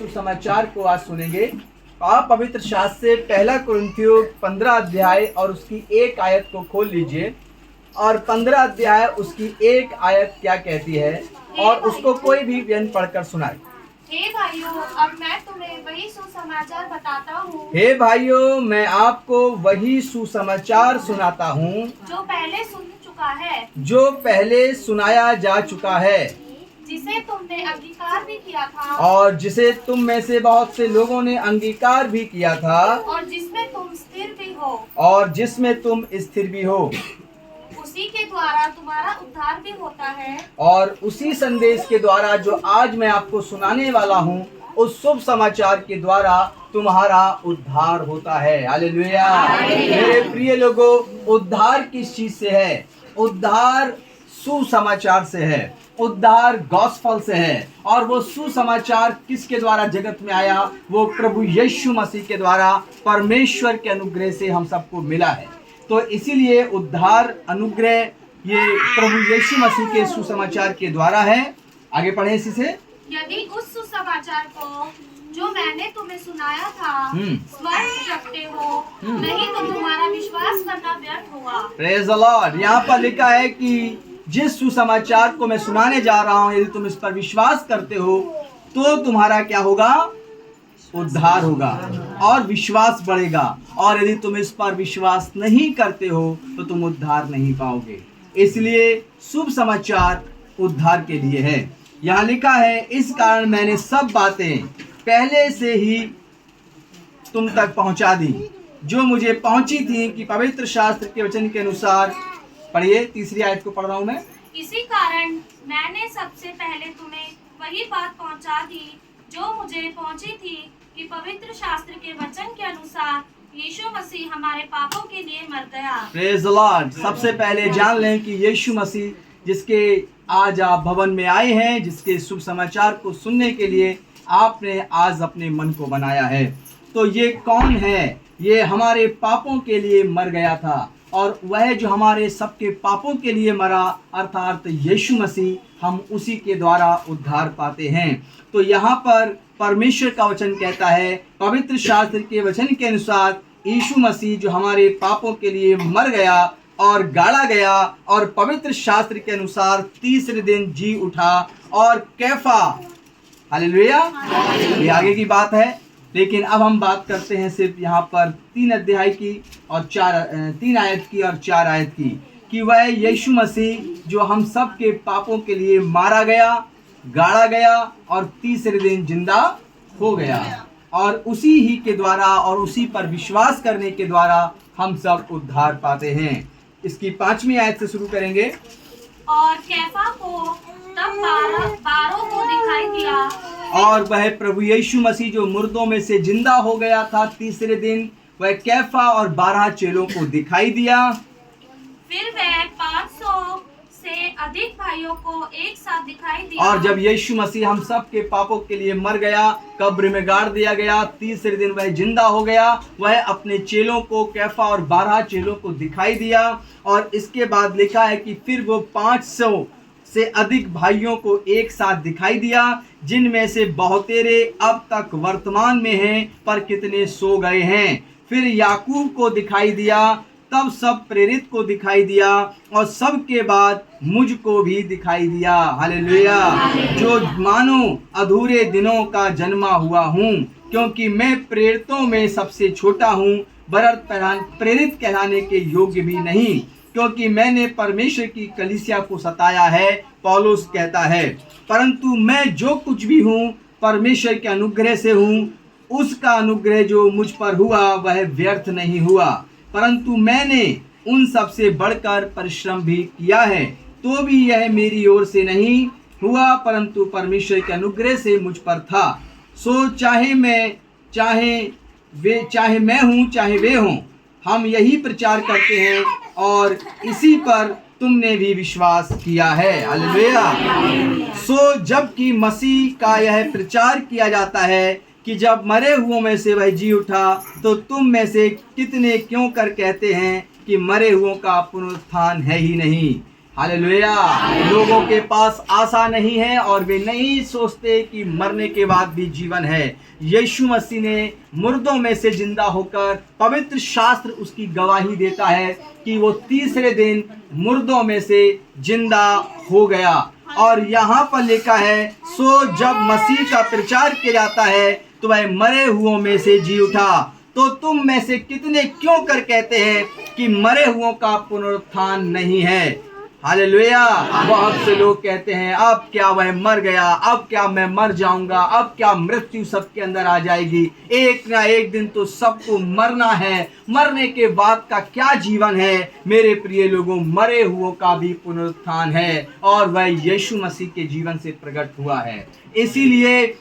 सुसमाचार को आज सुनेंगे। आप पवित्र शास्त्र से पहला कुरिन्थियों 15 अध्याय और उसकी 1 आयत को खोल लीजिए और 15 अध्याय उसकी 1 आयत क्या कहती है और उसको कोई भी व्यंग पढ़कर सुनाए। हे भाइयों, अब मैं तुम्हें वही सुसमाचार बताता हूँ। हे भाइयों, मैं आपको वही सुसमाचार सुनाता हूँ जो पहले सुन चुका है, जो पहले सुनाया जा चुका है, जिसे तुमने अंगीकार भी किया था और जिसे तुम में से बहुत से लोगों ने अंगीकार भी किया था, और जिसमें तुम स्थिर भी हो। और जिसमें तुम स्थिर भी हो। उसी के द्वारा तुम्हारा उद्धार भी होता है। और उसी संदेश के द्वारा जो आज मैं आपको सुनाने वाला हूँ, उस शुभ समाचार के द्वारा तुम्हारा उद्धार होता है। हालेलुया। मेरे प्रिय लोगों, उद्धार किस चीज से है? उद्धार सुसमाचार से है, उद्धार गॉस्पेल से है। और वो सुसमाचार किसके द्वारा जगत में आया? वो प्रभु यीशु मसीह के द्वारा परमेश्वर के अनुग्रह से हम सबको मिला है। तो इसीलिए उद्धार अनुग्रह ये प्रभु यीशु मसीह के सुसमाचार के द्वारा है। आगे पढ़े इसी से। यदि उस सुसमाचार को जो मैंने तुम्हें सुनाया था स्मरण रखते हो, नहीं तो तुम्हारा विश्वास करना व्यर्थ हुआ। Praise the Lord. यहाँ पर लिखा है कि जिस सुसमाचार को मैं सुनाने जा रहा हूँ, यदि तुम इस पर विश्वास करते हो तो तुम्हारा क्या होगा? उद्धार होगा और विश्वास बढ़ेगा। और यदि तुम इस पर विश्वास नहीं करते हो तो तुम उद्धार नहीं पाओगे। इसलिए शुभ समाचार उद्धार के लिए है। यहाँ लिखा है, इस कारण मैंने सब बातें पहले से ही तुम तक पहुंचा दी जो मुझे पहुंची थी, कि पवित्र शास्त्र के वचन के अनुसार। पढ़िए, 3 आयत को पढ़ रहा हूं मैं। इसी कारण मैंने सबसे पहले तुम्हें वही बात पहुंचा दी जो मुझे पहुंची थी, कि पवित्र शास्त्र के वचन के अनुसार यीशु मसीह हमारे पापों के लिए मर गया। Praise the Lord. सबसे पहले जान लें कि यीशु मसीह जिसके आज आप भवन में आए हैं, जिसके शुभ समाचार को सुनने के लिए आपने आज अपने मन को बनाया है, तो ये कौन है? ये हमारे पापों के लिए मर गया था। और वह जो हमारे सबके पापों के लिए मरा, अर्थात यीशु मसीह, हम उसी के द्वारा उद्धार पाते हैं। तो यहाँ पर परमेश्वर का वचन कहता है, पवित्र शास्त्र के वचन के अनुसार यीशु मसीह जो हमारे पापों के लिए मर गया और गाड़ा गया, और पवित्र शास्त्र के अनुसार तीसरे दिन जी उठा। और कैफा, हालेलुया, ये आगे की बात है। लेकिन अब हम बात करते हैं सिर्फ यहाँ पर 3 अध्याय की और 3 आयत की और 4 आयत की, कि वह यीशु मसीह जो हम सब के पापों के लिए मारा गया, गाड़ा गया और तीसरे दिन जिंदा हो गया। और उसी ही के द्वारा और उसी पर विश्वास करने के द्वारा हम सब उद्धार पाते हैं। इसकी 5वीं आयत से शुरू करेंगे। और कैफा को तब बारों को दिखाई दिया, और वह प्रभु यीशु मसीह जो मुर्दों में से जिंदा हो गया था तीसरे दिन, वह कैफा और 12 चेलों को दिखाई दिया। फिर वह 500 से अधिक भाइयों को एक साथ दिखाई दिया। और जब यीशु मसीह हम सब के पापों के लिए मर गया, कब्र में गाड़ दिया गया, तीसरे दिन वह जिंदा हो गया, वह अपने चेलों को, कैफा और 12 चेलों को दिखाई दिया। और इसके बाद लिखा है कि फिर वो 500 से अधिक भाइयों को एक साथ दिखाई दिया, जिनमें से बहुतेरे अब तक वर्तमान में हैं, पर कितने सो गए हैं। फिर याकूब को दिखाई दिया, तब सब प्रेरित को दिखाई दिया, और सब के बाद मुझको भी दिखाई दिया। हालेलुया। जो मानो अधूरे दिनों का जन्मा हुआ हूँ, क्योंकि मैं प्रेरितों में सबसे छोटा हूँ, वरन प्रेरित कहलाने के योग्य भी नहीं, क्योंकि मैंने परमेश्वर की कलीसिया को सताया है। पौलुस कहता है, परंतु मैं जो कुछ भी हूँ परमेश्वर के अनुग्रह से हूँ। उसका अनुग्रह जो मुझ पर हुआ वह व्यर्थ नहीं हुआ, परंतु मैंने उन सब से बढ़कर परिश्रम भी किया है, तो भी यह मेरी ओर से नहीं हुआ, परंतु परमेश्वर के अनुग्रह से मुझ पर था। सो चाहे मैं हूँ चाहे वे हों, हम यही प्रचार करते हैं, और इसी पर तुमने भी विश्वास किया है। हालेलुया। सो जबकि मसीह का यह प्रचार किया जाता है कि जब मरे हुओं में से वह जी उठा, तो तुम में से कितने क्यों कर कहते हैं कि मरे हुओं का पुनरुत्थान है ही नहीं। हालेलुया। लोगों के पास आशा नहीं है और वे नहीं सोचते कि मरने के बाद भी जीवन है। यीशु मसीह ने मुर्दों में से जिंदा होकर, पवित्र शास्त्र उसकी गवाही देता है कि वो तीसरे दिन मुर्दों में से जिंदा हो गया। और यहाँ पर लिखा है, सो जब मसीह का प्रचार किया जाता है तो वह मरे हुओं में से जी उठा। तो तुम में से कितने क्यों कर कहते हैं कि मरे हुओं का पुनरुत्थान नहीं है। हालेलुया। बहुत से लोग कहते हैं, अब क्या वह मर गया, अब क्या मैं मर जाऊंगा, अब क्या मृत्यु सबके अंदर आ जाएगी। एक ना एक दिन तो सबको मरना है, मरने के बाद का क्या जीवन है। मेरे प्रिय लोगों, मरे हुओं का भी पुनरुत्थान है और वह यीशु मसीह के जीवन से प्रकट हुआ है। इसीलिए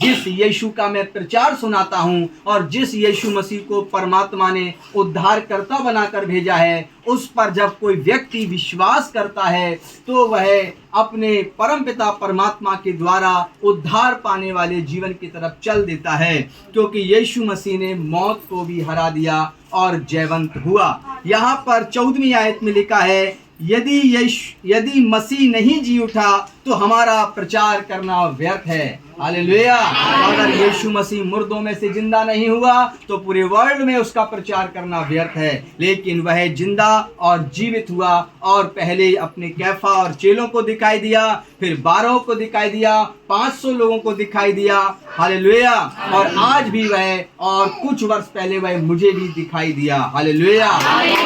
जिस यीशु का मैं प्रचार सुनाता हूं और जिस यीशु मसीह को परमात्मा ने उद्धारकर्ता बनाकर भेजा है, उस पर जब कोई व्यक्ति विश्वास करता है तो वह अपने परमपिता परमात्मा के द्वारा उद्धार पाने वाले जीवन की तरफ चल देता है, क्योंकि यीशु मसीह ने मौत को भी हरा दिया और जयवंत हुआ। यहाँ पर 14वीं आयत में लिखा है, यदि मसीह नहीं जी उठा तो हमारा प्रचार करना व्यर्थ है। हालेलुया। अगर यीशु मसीह मुर्दों में से जिंदा नहीं हुआ तो पूरे वर्ल्ड में उसका प्रचार करना व्यर्थ है। लेकिन वह जिंदा और जीवित हुआ और पहले अपने कैफा और चेलों को दिखाई दिया, फिर 12 को दिखाई दिया, 500 लोगों को दिखाई दिया। हालेलुया। और आज भी वह, और कुछ वर्ष पहले वह मुझे भी दिखाई दिया। हालेलुया।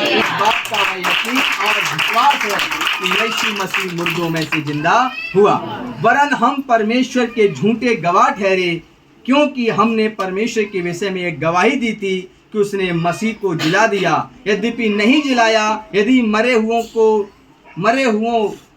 इस बात का वह यकीन और विश्वास है कि यीशु मसीह मुर्दों में से जिंदा हुआ। वरन हम परमेश्वर के झूठे गवाह ठहरे, क्योंकि हमने परमेश्वर के विषय में एक गवाही दी थी कि उसने मसीह को जिला दिया। यद्यपि नहीं जिलाया, यदि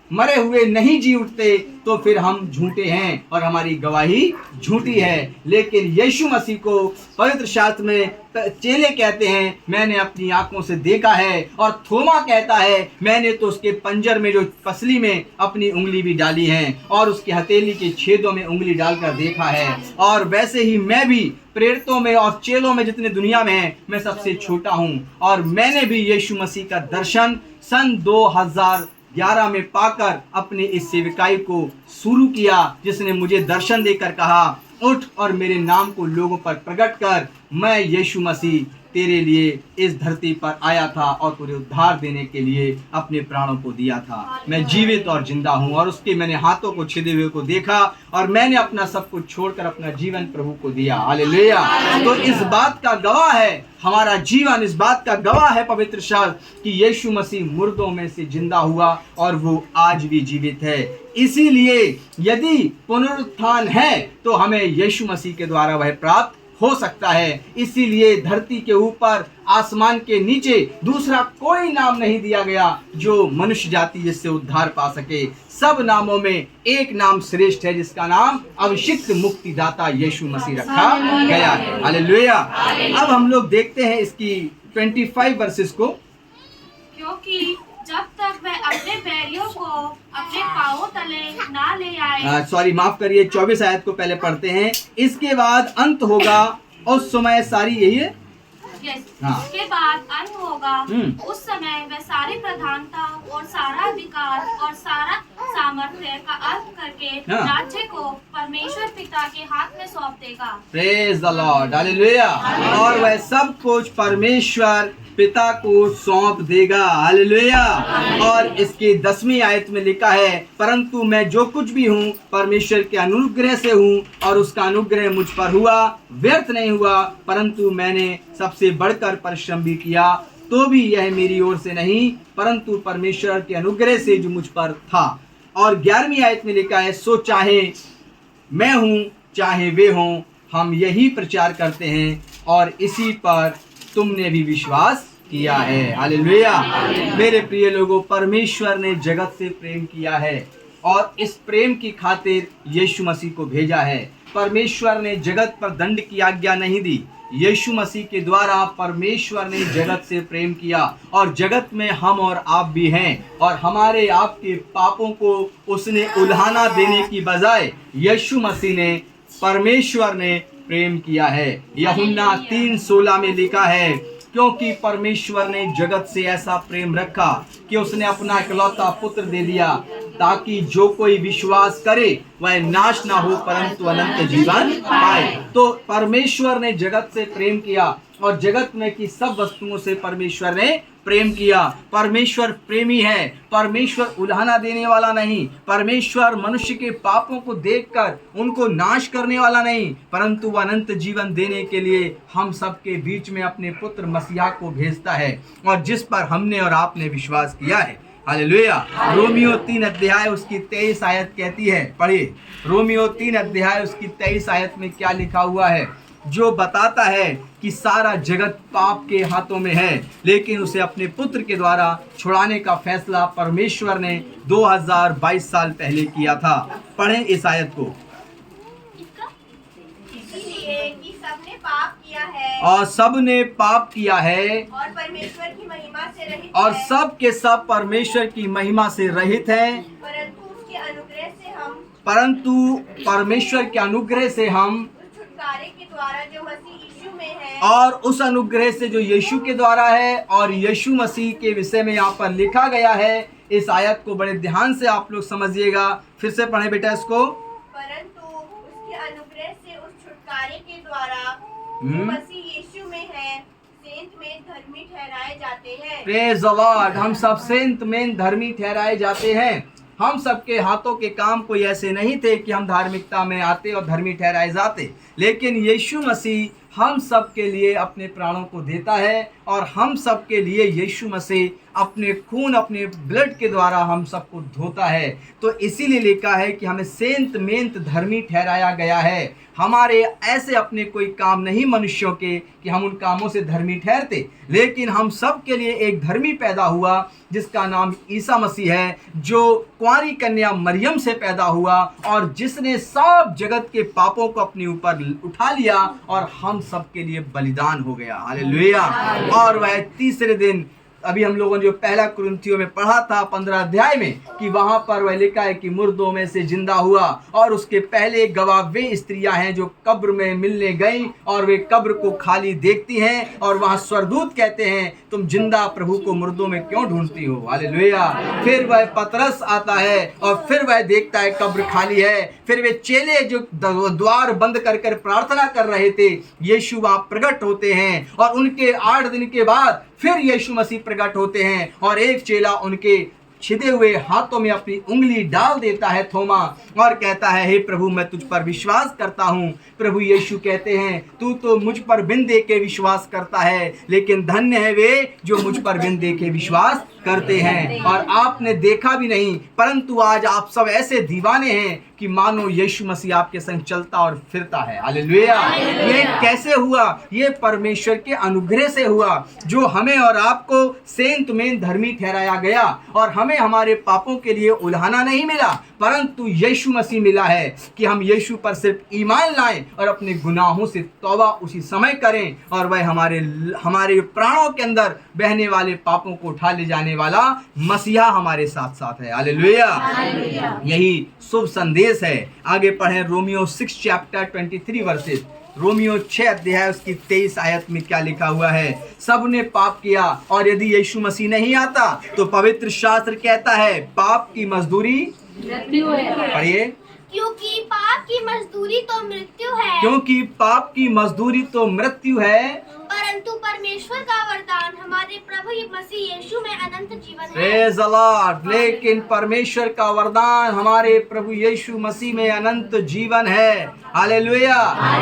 मरे हुए नहीं जी उठते तो फिर हम झूठे हैं और हमारी गवाही झूठी है। लेकिन यीशु मसीह को पवित्र शास्त्र में चेले कहते हैं, मैंने अपनी आंखों से देखा है, और थोमा कहता है, मैंने तो उसके पंजर में, जो पसली में, अपनी उंगली भी डाली है और उसकी हथेली के छेदों में उंगली डालकर देखा है। और वैसे ही मैं भी प्रेरितों में और चेलों में जितने दुनिया में हैं, मैं सबसे छोटा हूँ। और मैंने भी यीशु मसीह का दर्शन सन 2011 में पाकर अपनी इस सेविकाई को शुरू किया, जिसने मुझे दर्शन देकर कहा, उठ और मेरे नाम को लोगों पर प्रकट कर। मैं यीशु मसीह तेरे लिए इस धरती पर आया था और तुझे उद्धार देने के लिए अपने प्राणों को दिया था। मैं जीवित और जिंदा हूँ और उसके मैंने हाथों को छिदे हुए को देखा और मैंने अपना सब कुछ छोड़कर अपना जीवन प्रभु को दिया। हालेलुया। तो इस बात का गवाह है हमारा जीवन, इस बात का गवाह है पवित्र शास्त्र कि यीशु मसीह मुर्दों में से जिंदा हुआ और वो आज भी जीवित है। इसीलिए यदि पुनरुत्थान है तो हमें यीशु मसीह के द्वारा वह प्राप्त हो सकता है। इसीलिए धरती के ऊपर, आसमान के नीचे दूसरा कोई नाम नहीं दिया गया जो मनुष्य जाति जिससे उद्धार पा सके। सब नामों में एक नाम श्रेष्ठ है, जिसका नाम अभिषिक्त मुक्तिदाता यीशु मसीह रखा गया है। हालेलुया। अब हम लोग देखते हैं इसकी 25 वर्सेस को। क्योंकि जब तक वह अपने बैरियों को अपने पांवों तले ना ले आए, माफ करिए, 24 आयत को पहले पढ़ते हैं। इसके बाद अंत होगा, उस समय सारी, यही है, उसके बाद अंत होगा, उस समय वह सारी प्रधानता और सारा अधिकार और सारा सामर्थ्य का अंत करके राज्य को परमेश्वर पिता के हाथ में सौंप देगा। Praise the Lord. हालेलुया। और वह सब कुछ परमेश्वर पिता को सौंप देगा। हालेलुया। और इसकी 10वीं आयत में लिखा है, परंतु मैं जो कुछ भी हूँ परमेश्वर के अनुग्रह से हूँ और उसका अनुग्रह मुझ पर हुआ, व्यर्थ नहीं हुआ, परंतु मैंने सबसे बढ़कर परिश्रम भी किया, तो भी यह मेरी ओर से नहीं परंतु परमेश्वर के अनुग्रह से जो मुझ पर था। और 11वीं आयत में लिखा है, सो चाहे मैं हूँ चाहे वे हों, हम यही प्रचार करते हैं और इसी पर तुमने भी विश्वास किया है। हालेलुया। मेरे प्रिय लोगों, परमेश्वर ने जगत से प्रेम किया है और इस प्रेम की खातिर यीशु मसीह को भेजा है। परमेश्वर ने जगत पर दंड की आज्ञा नहीं दी, यीशु मसीह के द्वारा परमेश्वर ने जगत से प्रेम किया और जगत में हम और आप भी हैं। और हमारे आपके पापों को उसने उल्हाना देने की बजाय यीशु मसीह ने, परमेश्वर ने प्रेम किया है। यूहन्ना 3:16 में लिखा है, क्योंकि परमेश्वर ने जगत से ऐसा प्रेम रखा कि उसने अपना इकलौता पुत्र दे दिया, ताकि जो कोई विश्वास करे वह नाश ना हो परंतु अनंत जीवन पाए। तो परमेश्वर ने जगत से प्रेम किया और जगत में की सब वस्तुओं से परमेश्वर ने प्रेम किया। परमेश्वर प्रेमी है, परमेश्वर उल्हाना देने वाला नहीं, परमेश्वर मनुष्य के पापों को देखकर उनको नाश करने वाला नहीं, परंतु वह अनंत जीवन देने के लिए हम सबके बीच में अपने पुत्र मसीहा को भेजता है, और जिस पर हमने और आपने विश्वास किया है। हालेलुया। रोमियो 3 अध्याय उसकी 23 आयत कहती है, पढ़िए। रोमियो 3 अध्याय उसकी 23 आयत में क्या लिखा हुआ है, जो बताता है कि सारा जगत पाप के हाथों में है, लेकिन उसे अपने पुत्र के द्वारा छुड़ाने का फैसला परमेश्वर ने 2022 साल पहले किया था। पढ़ें इस आयत को। इसलिए कि सबने पाप किया है और सबने पाप किया है और परमेश्वर की महिमा से रहित और है, सब के सब परमेश्वर की महिमा से रहित हैं, परंतु परमेश्वर के अनुग्रह से हम उस छुटकारे के द्वारा जो मसीह यीशु में है, और उस अनुग्रह से जो यीशु के द्वारा है, और यीशु मसीह के विषय में यहाँ पर लिखा गया है। इस आयत को बड़े ध्यान से आप लोग समझिएगा। फिर से पढ़ें बेटा इसको। परंतु उसके अनुग्रह से उस छुटकारे के द्वारा जो मसीह यीशु में है सेंत में धर्मी ठहराए जाते हैं। Praise the Lord. हम सब सेंत में धर्मी ठहराए जाते हैं। हम सबके हाथों के काम कोई ऐसे नहीं थे कि हम धार्मिकता में आते और धर्मी ठहराए जाते, लेकिन यीशु मसीह हम सब के लिए अपने प्राणों को देता है, और हम सब के लिए यीशु मसीह अपने खून, अपने ब्लड के द्वारा हम सबको धोता है। तो इसीलिए लिखा है कि हमें सेंत मेंत धर्मी ठहराया गया है। हमारे ऐसे अपने कोई काम नहीं मनुष्यों के कि हम उन कामों से धर्मी ठहरते, लेकिन हम सब के लिए एक धर्मी पैदा हुआ जिसका नाम ईसा मसीह है, जो कुंवारी कन्या मरियम से पैदा हुआ और जिसने सब जगत के पापों को अपने ऊपर उठा लिया और हम सब के लिए बलिदान हो गया। हालेलुया। और वह तीसरे दिन, अभी हम लोगों ने जो पहला कुरिन्थियों में पढ़ा था 15 अध्याय में, कि वहां पर वह लिखा है कि मुर्दों में से जिंदा हुआ। और उसके पहले गवाह वे स्त्रियां हैं जो कब्र में मिलने गई और वे कब्र को खाली देखती हैं, और वहां स्वर्गदूत कहते हैं तुम जिंदा प्रभु को मुर्दों में क्यों ढूंढती हो। हालेलुया। फिर वह पतरस आता है और फिर वह देखता है कब्र खाली है। फिर वे चेले जो द्वार बंद कर कर प्रार्थना कर रहे थे, यीशु वहां प्रकट होते हैं, और उनके 8 दिन के बाद फिर यीशु मसीह प्रकट होते हैं, और एक चेला उनके छिदे हुए हाथों में अपनी उंगली डाल देता है, थोमा, और कहता है हे प्रभु मैं तुझ पर विश्वास करता हूँ। प्रभु यीशु कहते हैं तू तो मुझ पर बिन देखे विश्वास करता है, लेकिन धन्य है वे जो मुझ पर बिन देखे विश्वास करते हैं। और आपने देखा भी नहीं, परंतु आज आप सब ऐसे दीवाने हैं कि मानो यीशु मसीह आपके संग चलता और फिरता है। हालेलुया। ये कैसे हुआ? ये परमेश्वर के अनुग्रह से हुआ, जो हमें और आपको सेंत में धर्मी ठहराया गया, और हमें हमारे पापों के लिए उल्हाना नहीं मिला, परंतु यीशु मसीह मिला है कि हम यीशु पर सिर्फ ईमान लाएं और अपने गुनाहों से तौबा उसी समय करें, और वह हमारे प्राणों के अंदर बहने वाले पापों को उठा ले जाने वाला मसीहा हमारे साथ साथ है। हालेलुया। यही शुभ संदेश है। आगे पढ़ें रोमियो 6 चैप्टर 23 वर्सेस। रोमियो 6 अध्याय उसकी 23 आयत में क्या लिखा हुआ है? सबने पाप किया, और यदि यीशु मसीह नहीं आता तो पवित्र शास्त्र कहता है पाप की मजदूरी मृत्यु है। पढ़िए। क्योंकि पाप की मजदूरी तो मृत्यु है, क्योंकि पाप की मजदूरी तो मृत्यु है, परंतु परमेश्वर का वरदान हमारे प्रभु मसीह यीशु में अनंत जीवन है। Praise the Lord. लेकिन परमेश्वर का वरदान हमारे प्रभु यीशु मसीह में अनंत जीवन है। हालेलुया।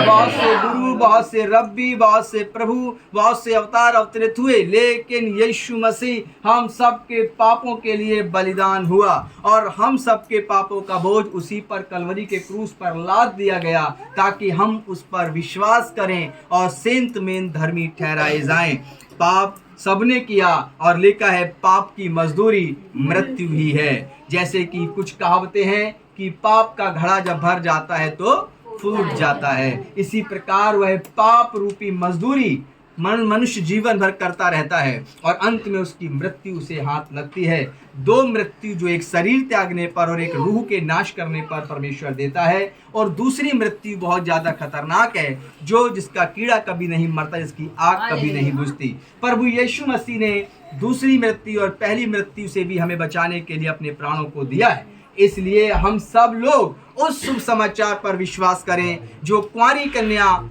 बहुत से गुरु, बहुत से रब्बी, बहुत से प्रभु, बहुत से अवतार अवतरित हुए, लेकिन यीशु मसीह हम सब के पापों के लिए बलिदान हुआ, और हम सब के पापों का बोझ उसी पर कलवरी के क्रूस पर लाद दिया गया, ताकि हम उस पर विश्वास करें और सेंत में धर्मी ठहराए जाएं। पाप सबने किया, और लिखा है पाप की मजदूरी मृत्यु ही है। जैसे कि कुछ कहावतें हैं कि पाप का घड़ा जब भर जाता है तो फूट जाता है, इसी प्रकार वह पाप रूपी मजदूरी मनुष्य जीवन भर करता रहता है और अंत में उसकी मृत्यु से हाथ लगती है। दो मृत्यु, जो एक शरीर त्यागने पर और एक रूह के नाश करने पर परमेश्वर देता है, और दूसरी मृत्यु बहुत ज़्यादा खतरनाक है, जो जिसका कीड़ा कभी नहीं मरता, जिसकी आग कभी नहीं बुझती। प्रभु यीशु मसीह ने दूसरी मृत्यु और पहली मृत्यु से भी हमें बचाने के लिए अपने प्राणों को दिया है। इसलिए हम सब लोग उस शुभ समाचार पर विश्वास करें जो कुंवारी कन्या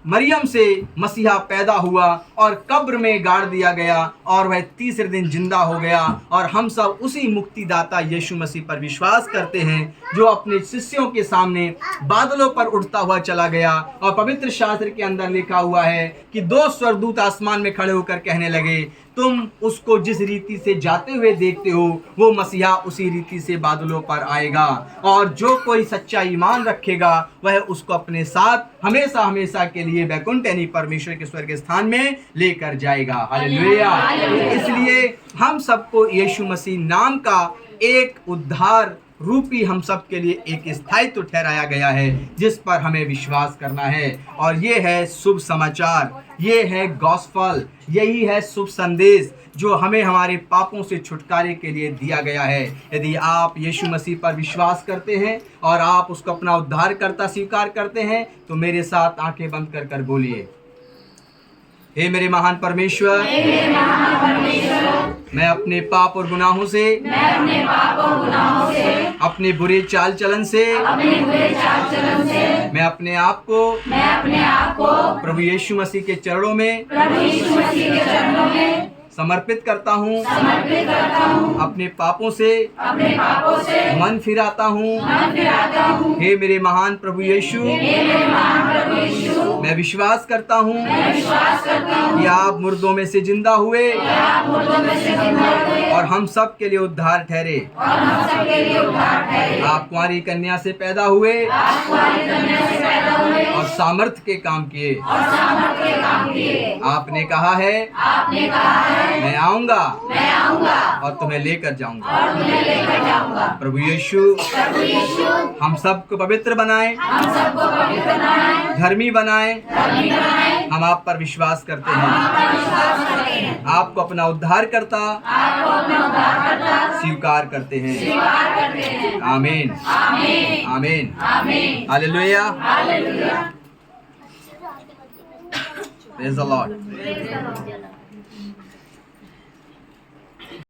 मरियम से मसीहा पैदा हुआ और कब्र में गाड़ दिया गया और वह तीसरे दिन जिंदा हो गया। और हम सब उसी मुक्तिदाता यीशु मसीह पर विश्वास करते हैं जो अपने शिष्यों के सामने बादलों पर उड़ता हुआ चला गया। और पवित्र शास्त्र के अंदर लिखा हुआ है कि 2 स्वर्गदूत आसमान में खड़े होकर कहने लगे, तुम उसको जिस रीति से जाते हुए देखते हो वो मसीहा उसी रीति से बादलों पर आएगा, और जो कोई सच्चा ईमान रखेगा वह उसको अपने साथ हमेशा हमेशा के लिए वैकुंठ यानी परमेश्वर के स्वर्ग स्थान में लेकर जाएगा। हालेलुया। इसलिए हम सबको यीशु मसीह नाम का एक उद्धार रूपी हम सब के लिए एक स्थायित्व ठहराया गया है, जिस पर हमें विश्वास करना है। और ये है शुभ समाचार, ये है गॉस्पल, यही है शुभ संदेश जो हमें हमारे पापों से छुटकारे के लिए दिया गया है। यदि आप यीशु मसीह पर विश्वास करते हैं और आप उसको अपना उद्धारकर्ता स्वीकार करते हैं, तो मेरे साथ आंखें बंद कर कर बोलिए, हे मेरे महान परमेश्वर, मैं अपने पाप और गुनाहों से, अपने बुरे चाल चलन से, मैं अपने आप को प्रभु यीशु मसीह के चरणों में समर्पित करता हूँ। अपने पापों से मन फिराता हूँ। हे मेरे महान प्रभु यीशु, मैं विश्वास करता हूँ कि आप मुर्दों में से जिंदा हुए और हम सब के लिए उद्धार ठहरे। आप कुंवारी कन्या से पैदा हुए और सामर्थ्य के काम किए। आपने कहा है मैं आऊंगा और तुम्हें लेकर जाऊंगा। प्रभु यीशु हम सबको पवित्र बनाए, धर्मी बनाए। हम आप पर विश्वास करते हैं, आपको अपना उद्धार करता स्वीकार करते हैं। आमीन, आमीन, हालेलुया। Praise the Lord.